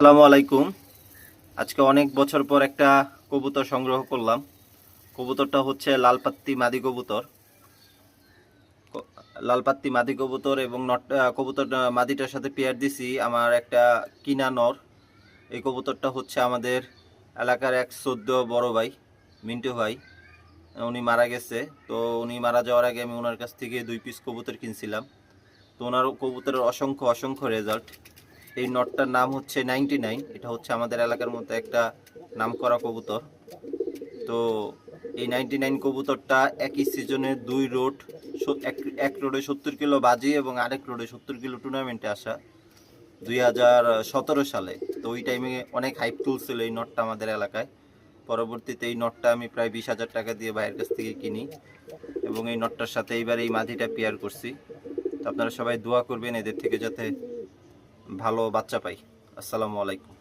আসসালামু আলাইকুম। আজকে অনেক বছর পর একটা কবুতর সংগ্রহ করলাম। কবুতরটা হচ্ছে লালপাত্তি মাদি কবুতর। লালপাত্তি মাদি কবুতর এবং কবুতর মাদিটার সাথে পেয়ার দিছি আমার একটা কিনা নর। এই কবুতরটা হচ্ছে আমাদের এলাকার এক সদ্য বড় ভাই, মিন্টু ভাই। উনি মারা গেছে। তো উনি মারা যাওয়ার আগে আমি ওনার কাছ থেকে 2 পিস কবুতর কিনছিলাম। তো ওনার কবুতরের অসংখ্য অসংখ্য রেজাল্ট। এই নটটার নাম হচ্ছে 99। এটা হচ্ছে আমাদের এলাকার মধ্যে একটা নামকরা কবুতর। তো এই 99 কবুতরটা একই সিজনে 2 রোড, এক রোডে 70 কিলো বাজি এবং আরেক রোডে 70 কিলো টুর্নামেন্টে আসা 2017 সালে। তো ওই টাইমে অনেক হাইপ তুলছিল এই নটটা আমাদের এলাকায়। পরবর্তীতে এই নটটা আমি প্রায় 20,000 টাকা দিয়ে ভাইয়ের কাছ থেকে কিনি এবং এই নটটার সাথে এইবার এই মাদিটা পেয়ার করছি। তো আপনারা সবাই দোয়া করবেন এদের থেকে যাতে ভালো বাচ্চা পাই। আসসালামু আলাইকুম।